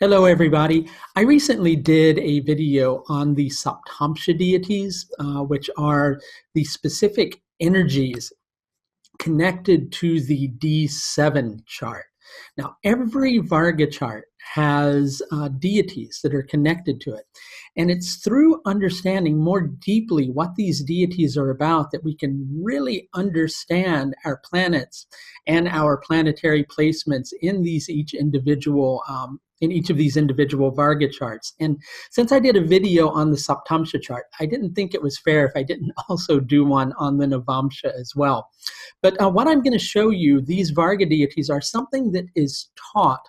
Hello, everybody. I recently did a video on the Navamsa Deities, which are the specific energies connected to the D7 chart. Now, every Varga chart has deities that are connected to it. And it's through understanding more deeply what these deities are about that we can really understand our planets and our planetary placements in each of these individual Varga charts. And since I did a video on the Navamsa chart, I didn't think it was fair if I didn't also do one on the Navamsa as well. But what I'm going to show you, these Varga deities are something that is taught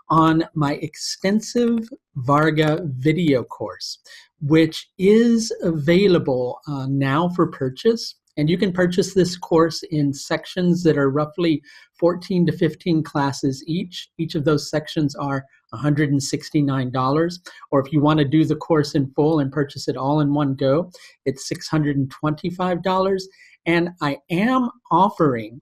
on my extensive Varga video course, which is available now for purchase. And you can purchase this course in sections that are roughly 14 to 15 classes each. Each of those sections are $169. Or if you want to do the course in full and purchase it all in one go, it's $625. And I am offering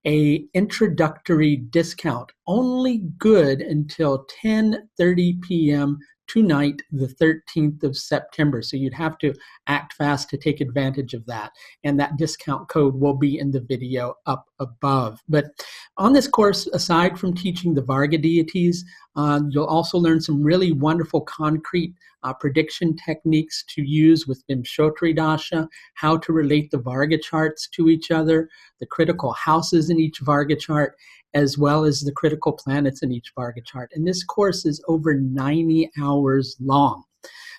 an introductory discount only good until 10:30 p.m. tonight, the 13th of September. So you'd have to act fast to take advantage of that. And that discount code will be in the video up above. But on this course, aside from teaching the Varga deities, you'll also learn some really wonderful concrete prediction techniques to use with Vimshotri Dasha, how to relate the Varga charts to each other, the critical houses in each Varga chart, as well as the critical planets in each Varga chart. And this course is over 90 hours long.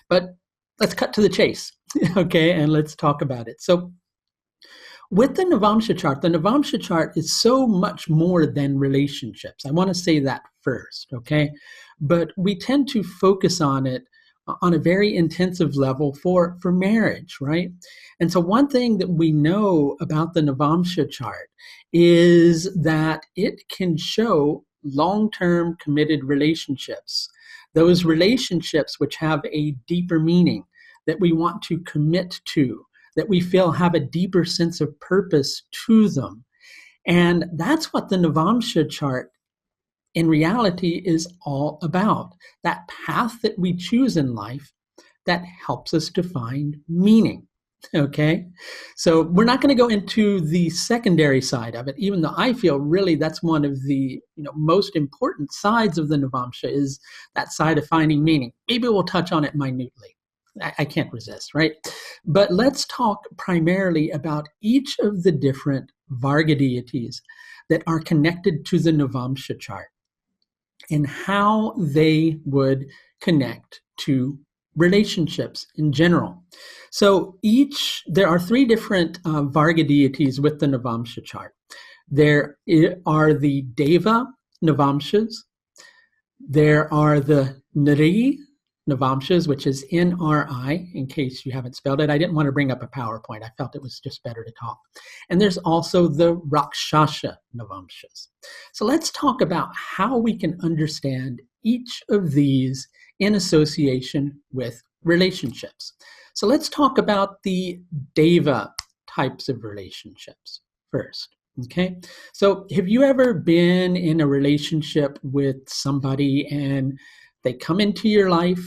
But let's cut to the chase, okay, and let's talk about it. So with the Navamsa chart is so much more than relationships. I want to say that first, okay? But we tend to focus on it on a very intensive level for marriage, right? And so one thing that we know about the Navamsa chart is that it can show long-term committed relationships, those relationships which have a deeper meaning that we want to commit to, that we feel have a deeper sense of purpose to them. And that's what the Navamsa chart in reality is all about, that path that we choose in life that helps us to find meaning, okay? So we're not going to go into the secondary side of it, even though I feel really that's one of the most important sides of the Navamsa is that side of finding meaning. Maybe we'll touch on it minutely. I can't resist, right? But let's talk primarily about each of the different Varga deities that are connected to the Navamsa chart and how they would connect to relationships in general. So there are three different Varga deities with the Navamsa chart. There are the Deva Navamsas. There are the Nri Navamsas, which is N-R-I, in case you haven't spelled it. I didn't want to bring up a PowerPoint. I felt it was just better to talk. And there's also the Raksha Navamsas. So let's talk about how we can understand each of these in association with relationships. So let's talk about the Deva types of relationships first. Okay, so have you ever been in a relationship with somebody and they come into your life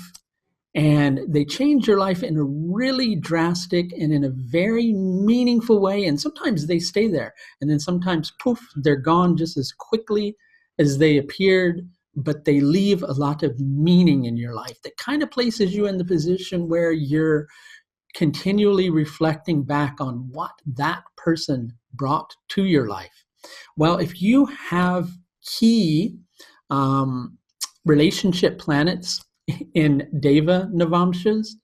and they change your life in a really drastic and in a very meaningful way, and sometimes they stay there, and then sometimes, poof, they're gone just as quickly as they appeared, but they leave a lot of meaning in your life that kind of places you in the position where you're continually reflecting back on what that person brought to your life. Well, if you have key relationship planets in Deva Navamsas,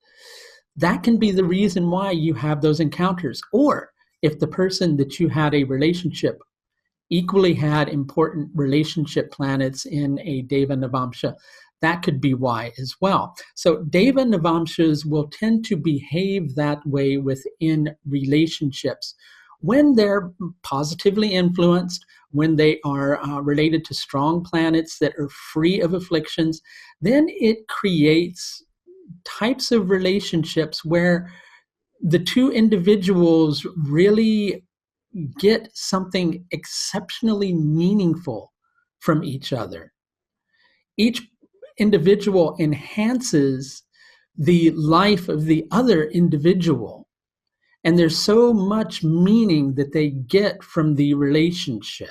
that can be the reason why you have those encounters. Or if the person that you had a relationship equally had important relationship planets in a Deva Navamsa, that could be why as well. So Deva Navamsas will tend to behave that way within relationships when they're positively influenced, when they are related to strong planets that are free of afflictions. Then it creates types of relationships where the two individuals really get something exceptionally meaningful from each other. individual enhances the life of the other individual. And there's so much meaning that they get from the relationship.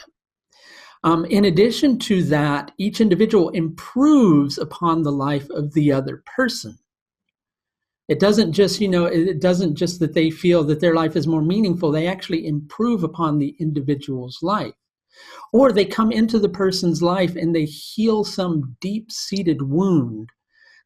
In addition to that, each individual improves upon the life of the other person. It doesn't just, it doesn't just that they feel that their life is more meaningful. They actually improve upon the individual's life. Or they come into the person's life and they heal some deep-seated wound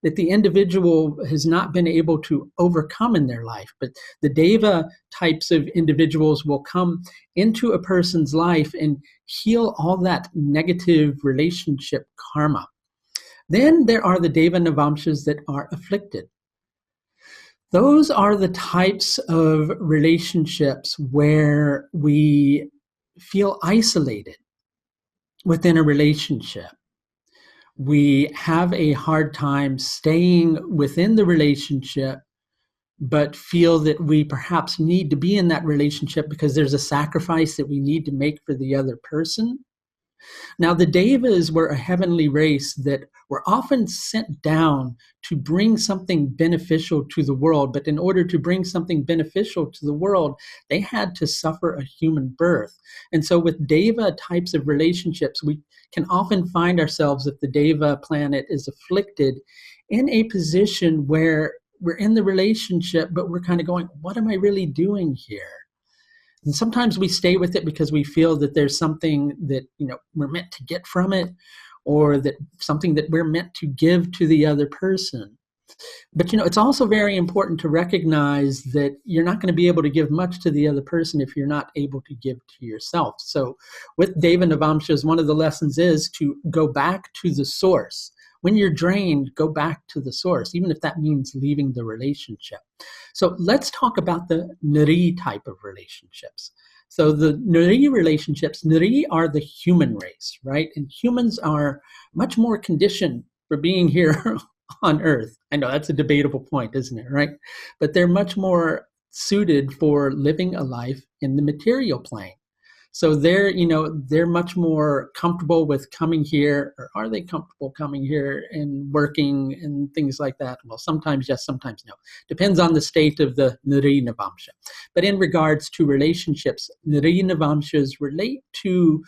that the individual has not been able to overcome in their life. But the Deva types of individuals will come into a person's life and heal all that negative relationship karma. Then there are the Deva Navamsas that are afflicted. Those are the types of relationships where we feel isolated within a relationship. We have a hard time staying within the relationship, but feel that we perhaps need to be in that relationship because there's a sacrifice that we need to make for the other person. Now, the Devas were a heavenly race that were often sent down to bring something beneficial to the world. But in order to bring something beneficial to the world, they had to suffer a human birth. And so with Deva types of relationships, we can often find ourselves, if the Deva planet is afflicted, in a position where we're in the relationship, but we're kind of going, what am I really doing here? And sometimes we stay with it because we feel that there's something that, we're meant to get from it, or that something that we're meant to give to the other person. But, it's also very important to recognize that you're not going to be able to give much to the other person if you're not able to give to yourself. So with Deva Navamsas, one of the lessons is to go back to the source. When you're drained, go back to the source, even if that means leaving the relationship. So let's talk about the Nari type of relationships. So the Nari relationships, Nari are the human race, right? And humans are much more conditioned for being here on Earth. I know that's a debatable point, isn't it, right? But they're much more suited for living a life in the material plane. So they're much more comfortable with coming here, or are they comfortable coming here and working and things like that? Well, sometimes yes, sometimes no. Depends on the state of the Nari Navamsa. But in regards to relationships, Nari Navamsas relate to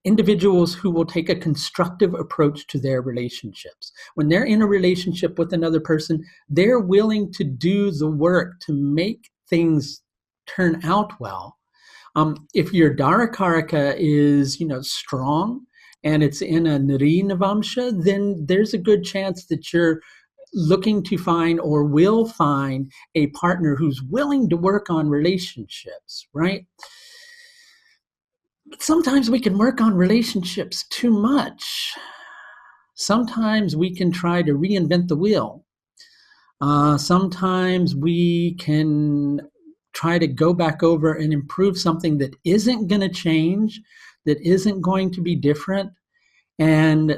individuals who will take a constructive approach to their relationships. When they're in a relationship with another person, they're willing to do the work to make things turn out well. If your Dharakaraka is, strong and it's in a Nari Navamsa, then there's a good chance that you're looking to find or will find a partner who's willing to work on relationships, right? But sometimes we can work on relationships too much. Sometimes we can try to reinvent the wheel. Sometimes we can try to go back over and improve something that isn't going to change, that isn't going to be different. And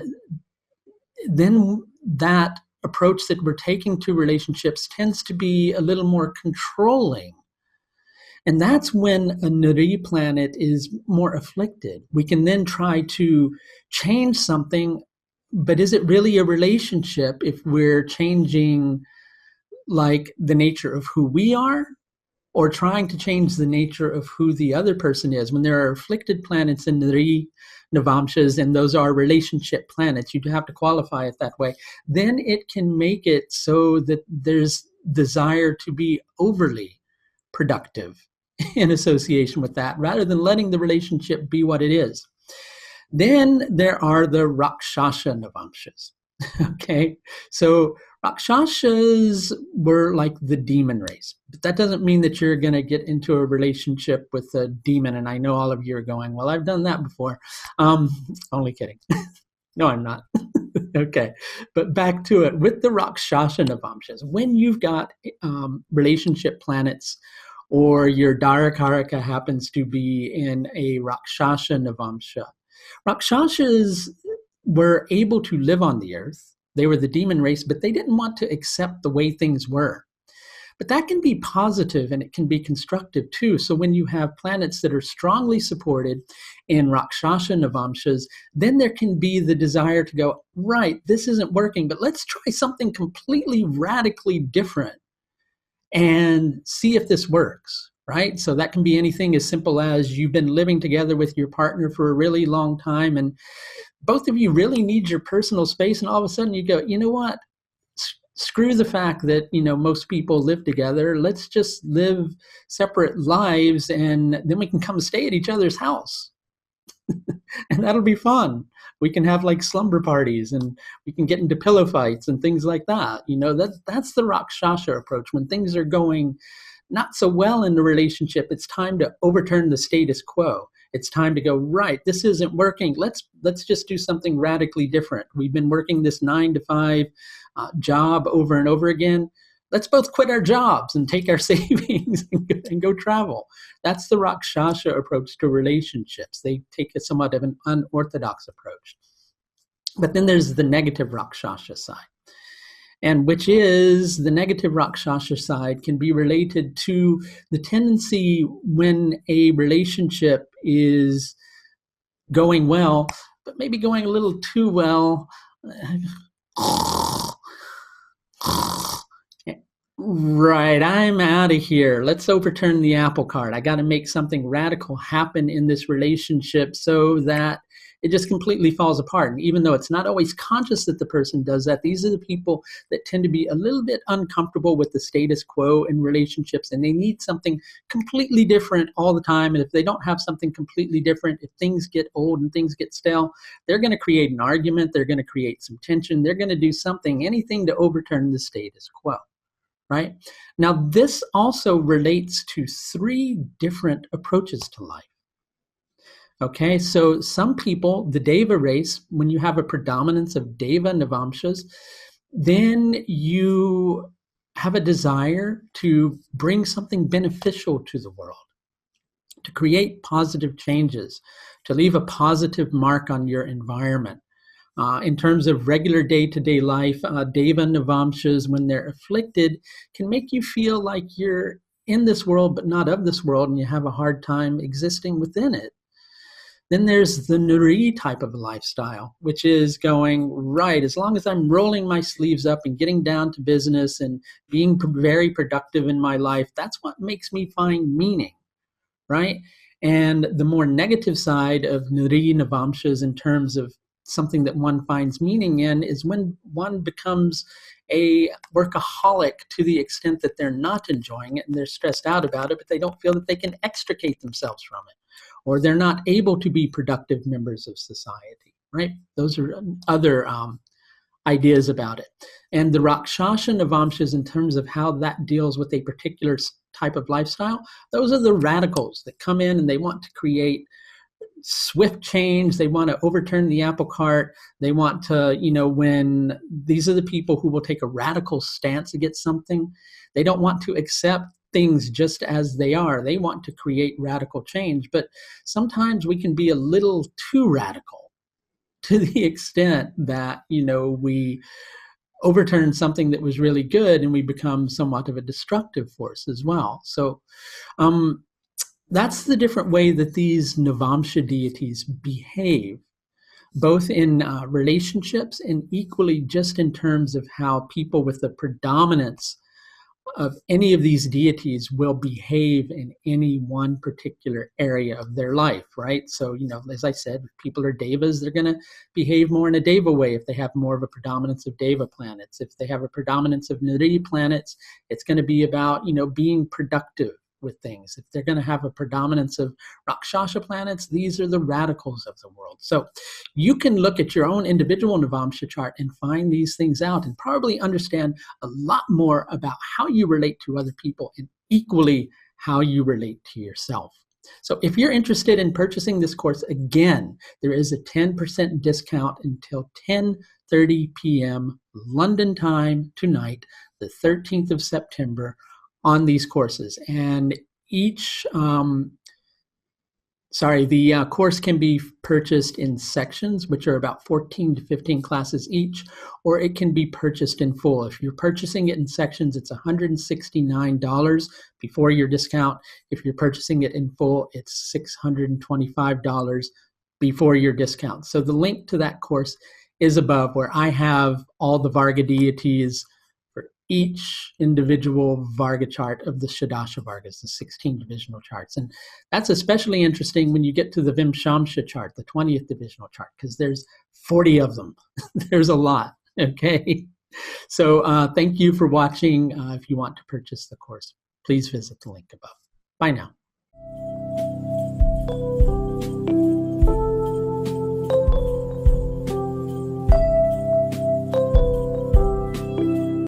then that approach that we're taking to relationships tends to be a little more controlling. And that's when a Nari planet is more afflicted. We can then try to change something, but is it really a relationship if we're changing like the nature of who we are, or trying to change the nature of who the other person is? When there are afflicted planets in Nari Navamsas, and those are relationship planets, you have to qualify it that way, then it can make it so that there's desire to be overly productive in association with that, rather than letting the relationship be what it is. Then there are the Rakshasa Navamsas. Okay, so Rakshasas were like the demon race, but that doesn't mean that you're going to get into a relationship with a demon. And I know all of you are going, well, I've done that before. Only kidding. No, I'm not. Okay, but back to it. With the Rakshasa Navamsas, when you've got relationship planets, or your Dharakaraka happens to be in a Rakshasa Navamsa, Rakshasas were able to live on the earth. They were the demon race, but they didn't want to accept the way things were. But that can be positive and it can be constructive too. So when you have planets that are strongly supported in Rakshasa Navamsas, then there can be the desire to go, right, this isn't working, but let's try something completely radically different and see if this works, right? So that can be anything as simple as you've been living together with your partner for a really long time and both of you really need your personal space, and all of a sudden you go, you know what? Screw the fact that, most people live together. Let's just live separate lives and then we can come stay at each other's house. And that'll be fun. We can have like slumber parties and we can get into pillow fights and things like that. That's the Rakshasa approach. When things are going not so well in the relationship, it's time to overturn the status quo. It's time to go, right, this isn't working. Let's just do something radically different. We've been working this 9 to 5 job over and over again. Let's both quit our jobs and take our savings and go travel. That's the Rakshasa approach to relationships. They take a somewhat of an unorthodox approach. But then there's the negative Rakshasa side. And which is the negative Rakshasa side can be related to the tendency when a relationship is going well, but maybe going a little too well. Right, I'm out of here. Let's overturn the apple cart. I got to make something radical happen in this relationship so that it just completely falls apart. And even though it's not always conscious that the person does that, these are the people that tend to be a little bit uncomfortable with the status quo in relationships, and they need something completely different all the time. And if they don't have something completely different, if things get old and things get stale, they're going to create an argument. They're going to create some tension. They're going to do something, anything to overturn the status quo. Right? Now, this also relates to 3 different approaches to life. Okay, so some people, the Deva race, when you have a predominance of Deva Navamsas, then you have a desire to bring something beneficial to the world, to create positive changes, to leave a positive mark on your environment. In terms of regular day-to-day life, Deva Navamsas, when they're afflicted, can make you feel like you're in this world but not of this world, and you have a hard time existing within it. Then there's the Nuri type of lifestyle, which is going, right, as long as I'm rolling my sleeves up and getting down to business and being very productive in my life, that's what makes me find meaning, right? And the more negative side of Nuri Navamsas in terms of something that one finds meaning in is when one becomes a workaholic to the extent that they're not enjoying it and they're stressed out about it, but they don't feel that they can extricate themselves from it, or they're not able to be productive members of society, right? Those are other ideas about it. And the Rakshasa Navamsas, in terms of how that deals with a particular type of lifestyle, those are the radicals that come in and they want to create swift change. They want to overturn the apple cart. They want to, when these are the people who will take a radical stance against something. They don't want to accept things just as they are. They want to create radical change. But sometimes we can be a little too radical to the extent that, we overturn something that was really good and we become somewhat of a destructive force as well. So, that's the different way that these Navamsa deities behave, both in relationships and equally just in terms of how people with the predominance of any of these deities will behave in any one particular area of their life, right? So, as I said, if people are Devas, they're going to behave more in a Deva way if they have more of a predominance of Deva planets. If they have a predominance of Nari planets, it's going to be about, being productive with things. If they're going to have a predominance of Rakshasa planets, these are the radicals of the world. So you can look at your own individual Navamsa chart and find these things out and probably understand a lot more about how you relate to other people and equally how you relate to yourself. So if you're interested in purchasing this course, again, there is a 10% discount until 10:30 p.m. London time tonight, the 13th of September, on these courses. And each Sorry, the course can be purchased in sections, which are about 14 to 15 classes each, or it can be purchased in full. If you're purchasing it in sections, it's $169 before your discount. If you're purchasing it in full, it's $625 before your discount. So the link to that course is above, where I have all the Varga deities for each individual Varga chart of the Shadasha Vargas, the 16 divisional charts. And that's especially interesting when you get to the Vimshamsha chart, the 20th divisional chart, because there's 40 of them. There's a lot, okay? So thank you for watching. If you want to purchase the course, please visit the link above. Bye now.